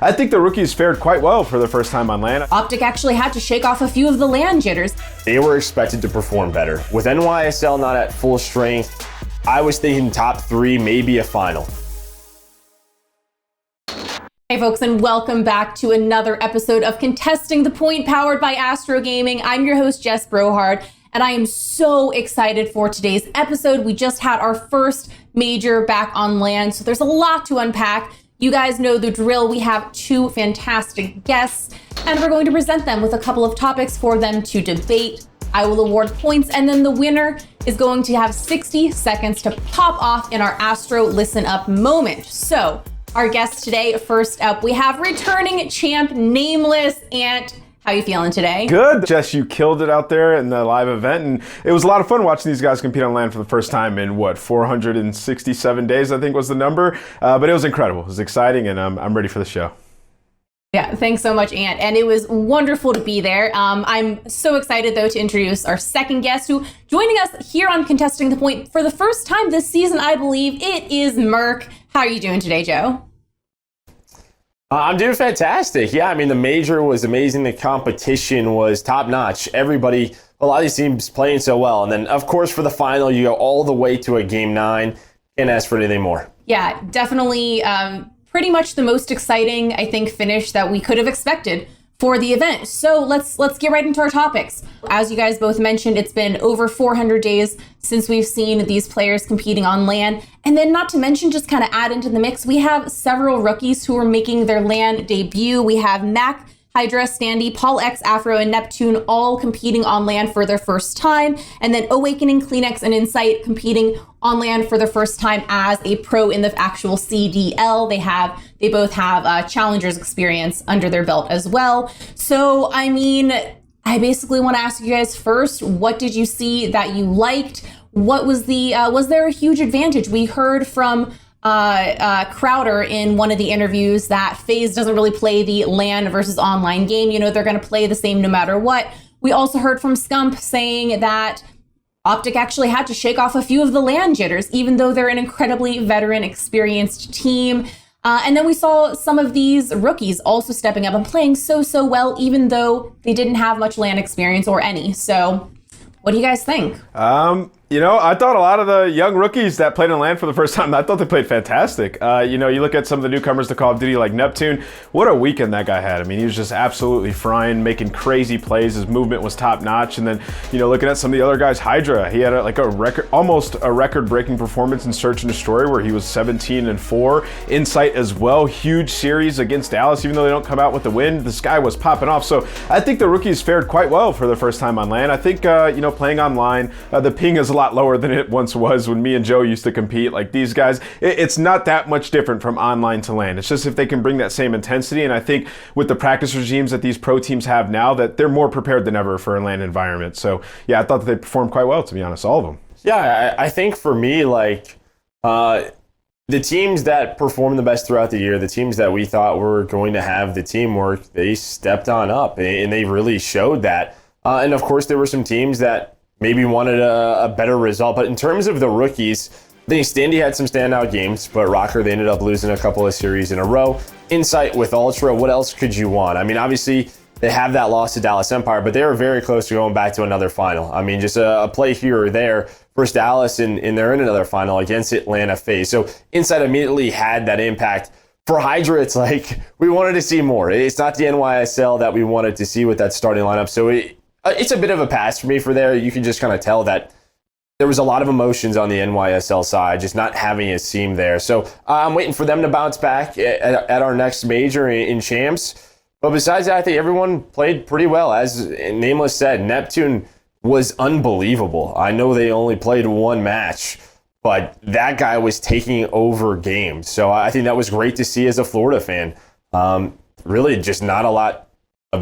I think the rookies fared quite well for the first time on LAN. OpTic actually had to shake off a few of the LAN jitters. They were expected to perform better. With NYSL not at full strength, I was thinking top 3, maybe a final. Hey folks, and welcome back to another episode of Contesting the Point powered by Astro Gaming. I'm your host, Jess Brohard, and I am so excited for today's episode. We just had our first major back on LAN, so there's a lot to unpack. You guys know the drill. We have two fantastic guests, and we're going to present them with a couple of topics for them to debate. I will award points, and then the winner is going to have 60 seconds to pop off in our Astro Listen Up moment. So, our guests today, first up, we have returning champ Nameless. And how you feeling today? Good. Jess, you killed it out there in the live event, and it was a lot of fun watching these guys compete on LAN for the first time in, 467 days, I think was the number. But it was incredible. It was exciting, and I'm ready for the show. Yeah, thanks so much, Ant. And it was wonderful to be there. I'm so excited, though, to introduce our second guest, who joining us here on Contesting the Point for the first time this season, I believe. It is MerK. How are you doing today, Joe? I'm doing fantastic. Yeah, I mean, the major was amazing. The competition was top-notch. Everybody, a lot of these teams playing so well. And then, of course, for the final, you go all the way to a Game 9. Can't ask for anything more. Yeah, definitely pretty much the most exciting, I think, finish that we could have expected for the event. So let's get right into our topics. As you guys both mentioned, it's been over 400 days since we've seen these players competing on LAN. And then not to mention, just kind of add into the mix, we have several rookies who are making their LAN debut. We have Mack, HyDra, Standy, Paul X, Afro, and Neptune all competing on LAN for their first time. And then Awakening, Kleenex, and Insight competing on LAN for the first time as a pro in the actual CDL. They both have challengers experience under their belt as well. So, I mean, I basically want to ask you guys first, what did you see that you liked? What was was there a huge advantage? We heard from Crowder in one of the interviews that FaZe doesn't really play the LAN versus online game. You know, they're going to play the same no matter what. We also heard from Scump saying that OpTic actually had to shake off a few of the LAN jitters, even though they're an incredibly veteran, experienced team. And then we saw some of these rookies also stepping up and playing so well, even though they didn't have much LAN experience or any. So what do you guys think? You know, I thought a lot of the young rookies that played in LAN for the first time, I thought they played fantastic. You know, you look at some of the newcomers to Call of Duty like Neptune, what a weekend that guy had. I mean, he was just absolutely frying, making crazy plays. His movement was top notch. And then, you know, looking at some of the other guys, HyDra, he had almost a record-breaking performance in Search and Destroy where he was 17-4. Insight as well, huge series against Dallas, even though they don't come out with the win. This guy was popping off. So I think the rookies fared quite well for the first time on LAN. I think, you know, playing online, the ping is a lot lower than it once was when me and Joe used to compete. Like these guys, it's not that much different from online to LAN. It's just if they can bring that same intensity, and I think with the practice regimes that these pro teams have now, that they're more prepared than ever for a LAN environment. So yeah, I thought that they performed quite well, to be honest, all of them. Yeah, I think for me, like the teams that performed the best throughout the year, the teams that we thought were going to have the teamwork, they stepped on up and they really showed that. And of course, there were some teams that maybe wanted a better result. But in terms of the rookies, I think Standy had some standout games, but Røkkr, they ended up losing a couple of series in a row. Insight with Ultra, what else could you want? I mean, obviously, they have that loss to Dallas Empire, but they were very close to going back to another final. I mean, just a play here or there versus Dallas, and they're in another final against Atlanta FaZe. So Insight immediately had that impact. For HyDra, it's like, we wanted to see more. It's not the NYSL that we wanted to see with that starting lineup. So it's a bit of a pass for me for there. You can just kind of tell that there was a lot of emotions on the NYSL side, just not having a seam there. So I'm waiting for them to bounce back at our next major in Champs. But besides that, I think everyone played pretty well. As Nameless said, Neptune was unbelievable. I know they only played one match, but that guy was taking over games. So I think that was great to see as a Florida fan. Really just not a lot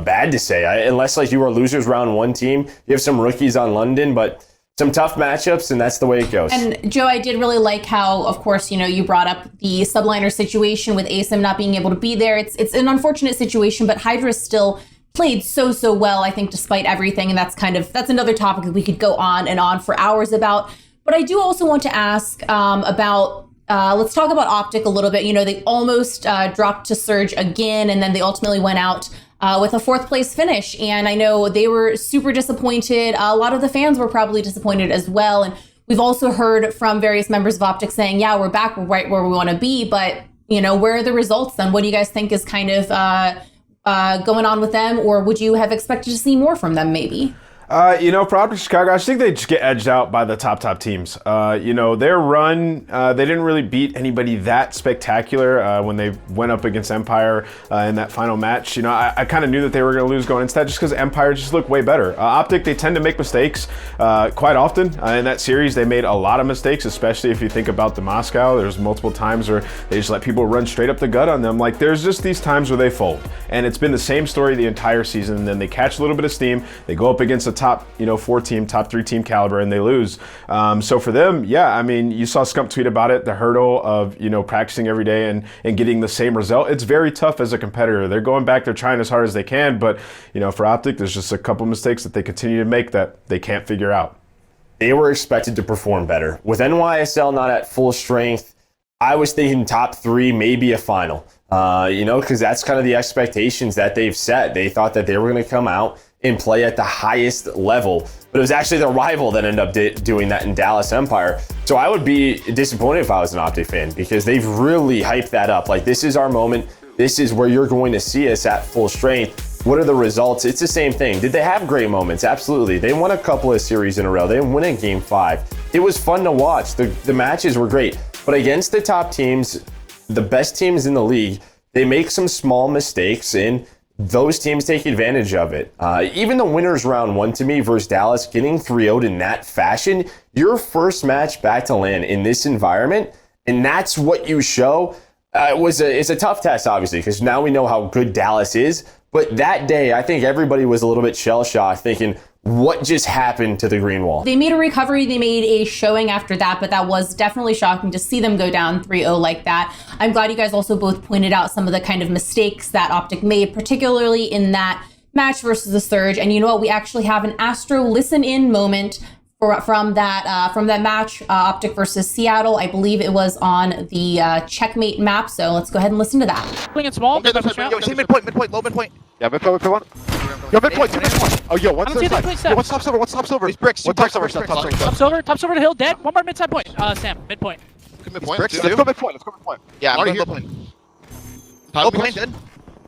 bad to say, unless like you are losers round one team. You have some rookies on London, but some tough matchups, and that's the way it goes. And Joe, I did really like how, of course, you know, you brought up the subliner situation with Asim not being able to be there. It's an unfortunate situation, but HyDra still played so well, I think, despite everything. And that's another topic that we could go on and on for hours about. But I do also want to ask about let's talk about OpTic a little bit. You know, they almost dropped to Surge again, and then they ultimately went out with a 4th place finish. And I know they were super disappointed. A lot of the fans were probably disappointed as well. And we've also heard from various members of OpTic saying, yeah, we're back, we're right where we want to be. But, you know, where are the results then? What do you guys think is kind of going on with them? Or would you have expected to see more from them maybe? You know, for OpTic Chicago, I just think they just get edged out by the top teams. You know, their run, they didn't really beat anybody that spectacular when they went up against Empire in that final match. You know, I kind of knew that they were going to lose going into that just because Empire just looked way better. OpTic, they tend to make mistakes quite often. In that series, they made a lot of mistakes, especially if you think about the Moscow. There's multiple times where they just let people run straight up the gut on them. Like, there's just these times where they fold. And it's been the same story the entire season. And then they catch a little bit of steam. They go up against a top, you know, 4 team, top 3 team caliber, and they lose. So for them, yeah, I mean, you saw Scump tweet about it, the hurdle of, you know, practicing every day and getting the same result. It's very tough as a competitor. They're going back, they're trying as hard as they can, but, you know, for OpTic, there's just a couple mistakes that they continue to make that they can't figure out. They were expected to perform better. With NYSL not at full strength, I was thinking top 3, maybe a final. You know, because that's kind of the expectations that they've set. They thought that they were going to come out and play at the highest level, but it was actually the rival that ended up doing that in Dallas Empire. So I would be disappointed if I was an OpTic fan, because they've really hyped that up. Like, this is our moment. This is where you're going to see us at full strength. What are the results? It's the same thing. Did they have great moments? Absolutely. They won a couple of series in a row. They won in game 5. It was fun to watch. The matches were great, but against the top teams, the best teams in the league, they make some small mistakes, and those teams take advantage of it. Even the winners round 1 to me versus Dallas, getting 3-0'd in that fashion, your first match back to LAN in this environment, and that's what you show. It's a tough test, obviously, because now we know how good Dallas is. But that day, I think everybody was a little bit shell-shocked, thinking, what just happened to the green wall? They made a recovery, they made a showing after that, but that was definitely shocking to see them go down 3-0 like that. I'm glad you guys also both pointed out some of the kind of mistakes that OpTic made, particularly in that match versus the Surge. And you know what? We actually have an Astro listen-in moment from that match, OpTic versus Seattle. I believe it was on the Checkmate map, so let's go ahead and listen to that. Playing it small. Yo, see midpoint, low midpoint. Yeah, midpoint, one. Yo, midpoint. Oh, yo, what's top silver? What's top silver? He's bricks. What's top silver? Top silver to hill, dead. One more mid-side point. Sam, midpoint. Midpoint. Let's go midpoint. Yeah, I'm already low point. Low point, dead.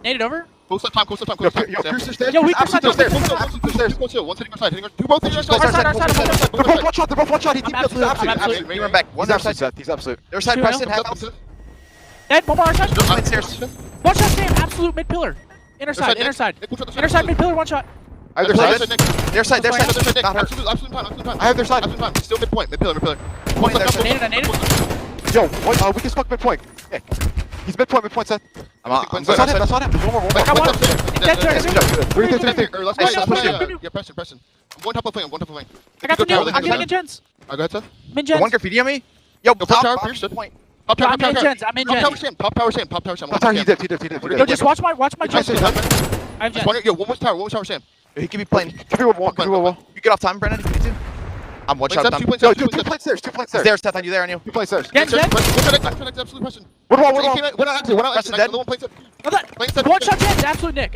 Naded over. Close up time. Yo, Priestahh's dead. Yo, we Absolute can stairs. One's hitting our side. Two both hitting our side. They're both one shot. He teamed up. He's Absolute. We run back. He's absolute. He's absolute. Their side, Preston. Dead. One more our side. Stairs. One shot, Sam. Absolute mid pillar. Inner side mid pillar. One shot. I have their side. Their side. Not her. Absolute time. I have their side. Still midpoint. Mid pillar. Point their side. Naded. Yo, what? We can smoke midpoint. Yeah. He's midpoint, Seth. That's not him. There's one more. I got one. Preston. One top of lane. I got the new. I'm getting in gens. Go ahead, Seth. Min gens. One graffiti on me. Yo, top tower, point. I'm in gens. Top tower, Sam. He did. Yo, just watch my gens. I have gens. Yo, one more tower, Sam. He can be playing. Give me one. You get off time, Brennan, if you need to. I'm one shot. Yo, 2 plates there. There, Seth, on you there, on you. 2 plates there. Gens dead. Absolute Preston. What? Preston dead. One shot gens. Absolute Nick.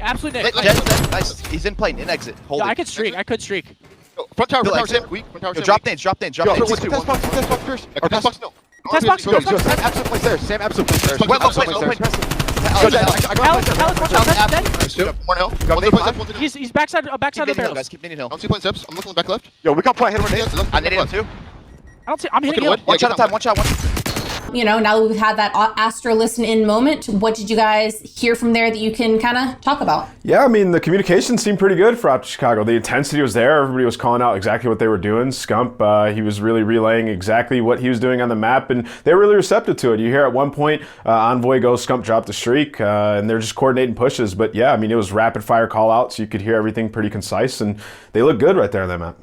Nice. He's in plane, in exit. Hold Yeah, it. I could streak. Front tower, Sam. Weak. Drop nades. Yo, test box first. Test box, no. Test box. Yo, Sam absolute plates there. Sam absolute plates there. Low plane, Preston. I got One shot. Dead. One hill. He's backside of the barrels. Guys, keep nading hill. I'm 2 point steps. I'm looking back left. Yo, we can play hit nades. I naded him too. I don't see. I'm hitting you. One shot at a time. One shot. You know, now that we've had that Astro listen-in moment, what did you guys hear from there that you can kind of talk about? Yeah, I mean, the communication seemed pretty good for OpTic Chicago. The intensity was there. Everybody was calling out exactly what they were doing. Scump, he was really relaying exactly what he was doing on the map, and they were really receptive to it. You hear at one point, Envoy goes, Scump dropped the streak, and they're just coordinating pushes. But yeah, I mean, it was rapid-fire call-out, so you could hear everything pretty concise, and they look good right there on that map.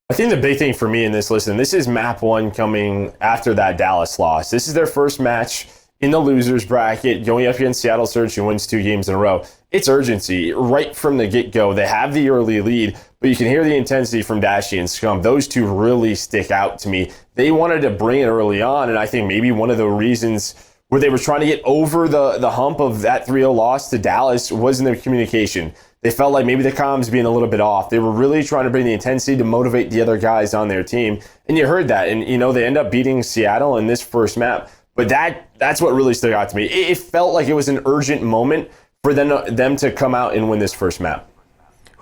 I think the big thing for me in this listen, this is map 1 coming after that Dallas loss. This is their first match in the losers bracket, going up against Seattle Surge, who wins 2 games in a row. It's urgency right from the get-go. They have the early lead, but but you can hear the intensity from Dashy and Scump. Those two really stick out to me. They wanted to bring it early on, and I think maybe one of the reasons where they were trying to get over the hump of that 3-0 loss to Dallas was in their communication. They felt like maybe the comms being a little bit off. They were really trying to bring the intensity to motivate the other guys on their team. And you heard that. And, they end up beating Seattle in this first map. But that's what really stuck out to me. It felt like it was an urgent moment for them to come out and win this first map.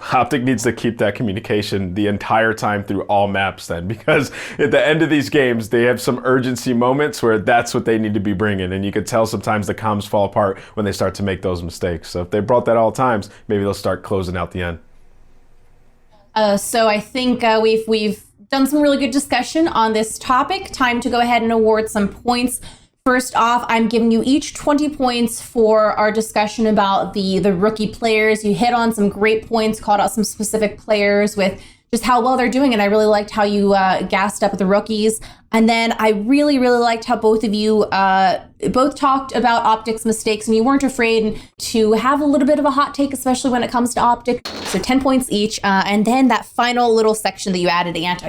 OpTic needs to keep that communication the entire time through all maps then, because at the end of these games, they have some urgency moments where that's what they need to be bringing. And you could tell sometimes the comms fall apart when they start to make those mistakes. So if they brought that all times, maybe they'll start closing out the end. So I think we've done some really good discussion on this topic. Time to go ahead and award some points. First off, I'm giving you each 20 points for our discussion about the rookie players. You hit on some great points, called out some specific players with just how well they're doing. And I really liked how you gassed up the rookies. And then I really, really liked how both of you both talked about OpTic's mistakes, and you weren't afraid to have a little bit of a hot take, especially when it comes to OpTic. So 10 points each. And then that final little section that you added, Ant,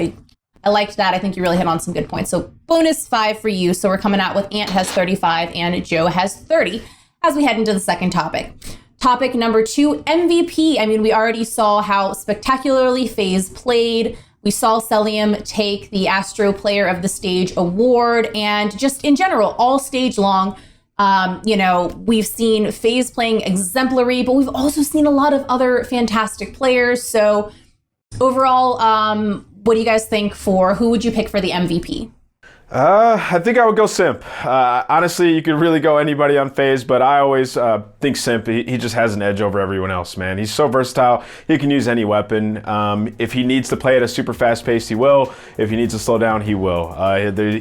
I liked that. I think you really hit on some good points. So bonus 5 for you. So we're coming out with Ant has 35 and Joe has 30 as we head into the second topic. Topic number 2, MVP. I mean, we already saw how spectacularly FaZe played. We saw Cellium take the Astro Player of the Stage award, and just in general, all stage long, we've seen FaZe playing exemplary, but we've also seen a lot of other fantastic players. So overall, what do you guys think who would you pick for the MVP? I think I would go Simp. Honestly, you could really go anybody on FaZe, but I always think Simp, he just has an edge over everyone else, man. He's so versatile. He can use any weapon. If he needs to play at a super fast pace, he will. If he needs to slow down, he will.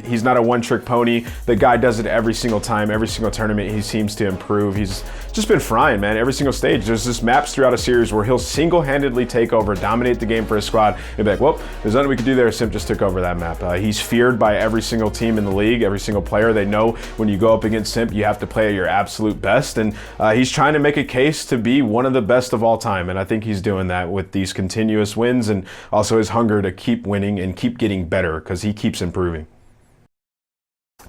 He's not a one-trick pony. The guy does it every single time, every single tournament. He seems to improve. He's just been frying, man, every single stage. There's just maps throughout a series where he'll single-handedly take over, dominate the game for his squad, and be like, well, there's nothing we can do there. Simp just took over that map. He's feared by every single team in the league, every single player. They know when you go up against Simp, you have to play at your absolute best, and he's trying to make a case to be one of the best of all time, and I think he's doing that with these continuous wins and also his hunger to keep winning and keep getting better because he keeps improving.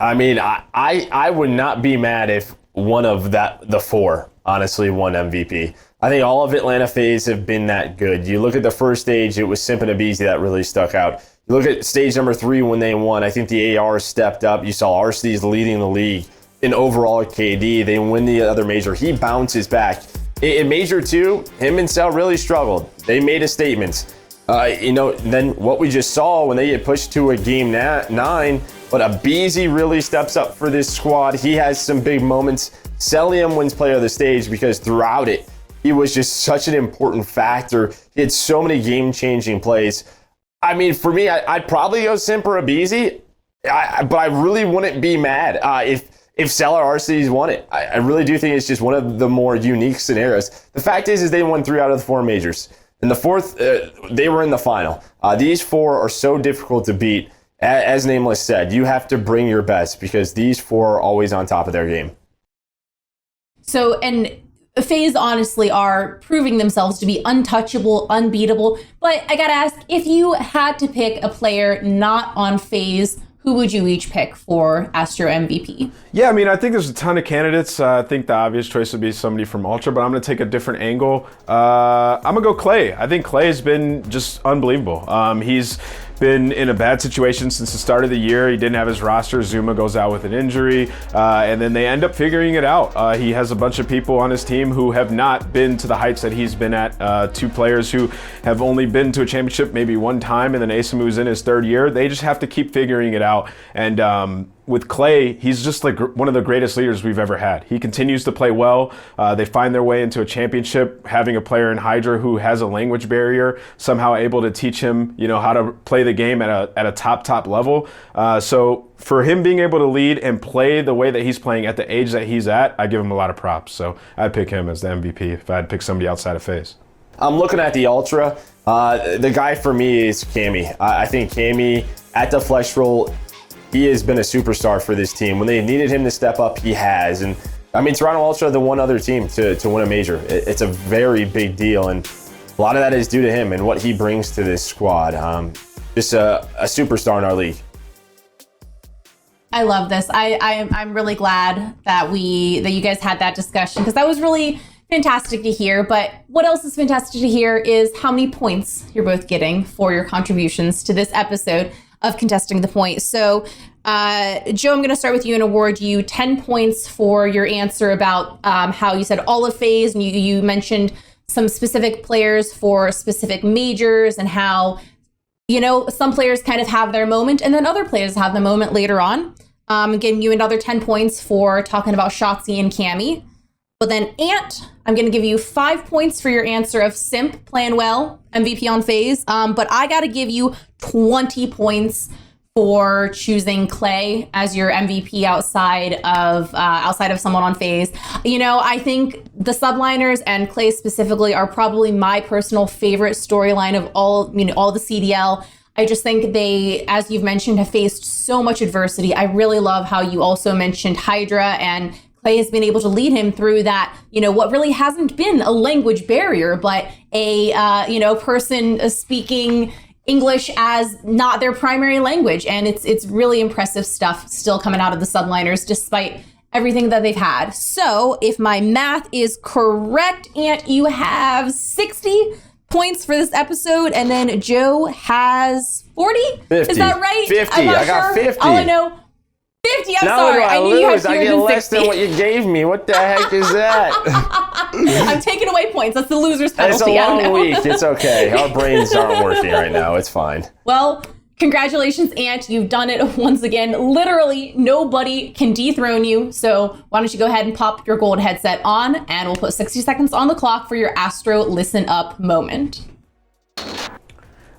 I mean, I would not be mad if one of the 4 honestly won MVP. I think all of Atlanta FaZe have been that good. You look at the first stage, it was Simp and aBeZy that really stuck out. You look at stage number 3 when they won, I think the AR stepped up. You saw Arcitys leading the league in overall KD. They win the other major. He bounces back. In major 2, him and Cell really struggled. They made a statement. Then what we just saw when they get pushed to a game 9, but aBeZy really steps up for this squad. He has some big moments. Cellium wins player of the stage because throughout it, he was just such an important factor. He had so many game-changing plays. I mean, for me, I'd probably go Simp or aBeZy, but I really wouldn't be mad if Cell or Arcitys won it. I really do think it's just one of the more unique scenarios. The fact is they won 3 out of the 4 majors. And the 4th, they were in the final. These 4 are so difficult to beat. As Nameless said, you have to bring your best because these 4 are always on top of their game. So, and FaZe honestly are proving themselves to be untouchable, unbeatable. But I gotta ask, if you had to pick a player not on FaZe, who would you each pick for Astro MVP? Yeah, I mean, I think there's a ton of candidates. I think the obvious choice would be somebody from Ultra, but I'm going to take a different angle. I'm going to go Clay. I think Clay has been just unbelievable. He's been in a bad situation since the start of the year. He didn't have his roster. Zuma goes out with an injury, and then they end up figuring it out. He has a bunch of people on his team who have not been to the heights that he's been at. 2 players who have only been to a championship maybe 1 time, and then Asim, who's in his 3rd year. They just have to keep figuring it out. And with Clay, he's just like one of the greatest leaders we've ever had. He continues to play well. They find their way into a championship, having a player in HyDra who has a language barrier, somehow able to teach him, how to play the game at a top level. So for him being able to lead and play the way that he's playing at the age that he's at, I give him a lot of props. So I'd pick him as the MVP if I had picked somebody outside of FaZe. I'm looking at the Ultra. The guy for me is Cammy. I think Cammy at the flex roll, he has been a superstar for this team. When they needed him to step up, he has. And I mean, Toronto Ultra, the one other team to win a major. It's a very big deal. And a lot of that is due to him and what he brings to this squad. Just a superstar in our league. I love this. I'm really glad that you guys had that discussion, because that was really fantastic to hear. But what else is fantastic to hear is how many points you're both getting for your contributions to this episode of Contesting the Point. So, Joe, I'm going to start with you and award you 10 points for your answer about how you said all of FaZe, and you mentioned some specific players for specific majors, and how, you know, some players kind of have their moment and then other players have the moment later on. Giving you another 10 points for talking about Shotzzy and Cammy. But then Ant, I'm going to give you 5 points for your answer of Simp playing well, MVP on FaZe. But I got to give you 20 points for choosing Clay as your MVP outside of someone on FaZe. You know, I think the Subliners and Clay specifically are probably my personal favorite storyline of all the CDL. I just think they, as you've mentioned, have faced so much adversity. I really love how you also mentioned HyDra, and Clay has been able to lead him through that, you know, what really hasn't been a language barrier, but a, person speaking English as not their primary language. And it's really impressive stuff still coming out of the Subliners, despite everything that they've had. So if my math is correct, Ant, you have 60 points for this episode, and then Joe has 40? 50. Is that right? 50. I'm not I got sure. 50. All I know, 50. I'm Not sorry. only do I knew you had lose, I get less 260. than what you gave me. What the heck is that? I'm taking away points. That's the loser's penalty. It's a I don't long know. week. It's okay. Our brains aren't working right now. It's fine. Well, congratulations, Ant. You've done it once again. Literally, nobody can dethrone you. So why don't you go ahead and pop your gold headset on, and we'll put 60 seconds on the clock for your Astro Listen Up moment.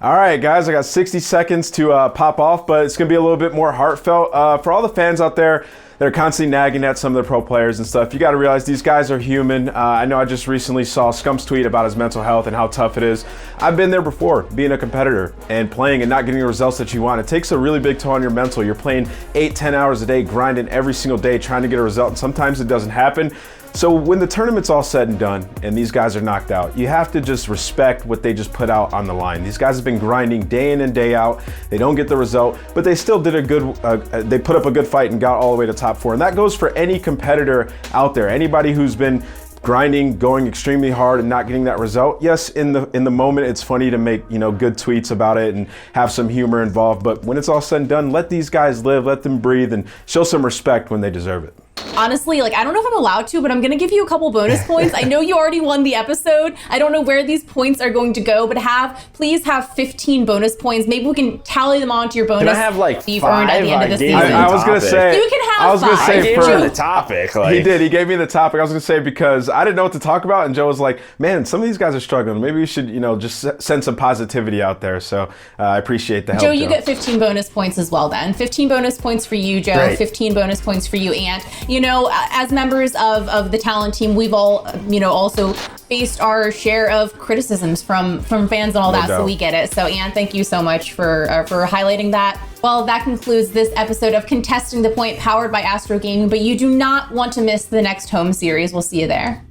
All right, guys, I got 60 seconds to pop off, but it's going to be a little bit more heartfelt. For all the fans out there that are constantly nagging at some of the pro players and stuff, you got to realize these guys are human. I know I just recently saw Scump's tweet about his mental health and how tough it is. I've been there before, being a competitor and playing and not getting the results that you want. It takes a really big toll on your mental. You're playing 8-10 hours a day, grinding every single day, trying to get a result, and sometimes it doesn't happen. So when the tournament's all said and done and these guys are knocked out, you have to just respect what they just put out on the line. These guys have been grinding day in and day out. They don't get the result, but they still did they put up a good fight and got all the way to top 4. And that goes for any competitor out there. Anybody who's been grinding, going extremely hard and not getting that result. Yes, in the moment, it's funny to make, good tweets about it and have some humor involved. But when it's all said and done, let these guys live, let them breathe, and show some respect when they deserve it. Honestly, I don't know if I'm allowed to, but I'm going to give you a couple bonus points. I know you already won the episode. I don't know where these points are going to go, but please have 15 bonus points. Maybe we can tally them onto your bonus. Can I have like you've 5? earned at the end of the season. I was going to say. You can have 5. I gave you the topic. He did. He gave me the topic. I was going to say because I didn't know what to talk about, and Joe was like, "Man, some of these guys are struggling. Maybe we should, just send some positivity out there." So I appreciate the help. Joe, you get 15 bonus points as well. Then 15 bonus points for you, Joe. Great. 15 bonus points for you, Ant. As members of the talent team, we've all, also faced our share of criticisms from fans and all that, so we get it. So, Ant, thank you so much for highlighting that. Well, that concludes this episode of Contesting the Point, powered by Astro Gaming, but you do not want to miss the next home series. We'll see you there.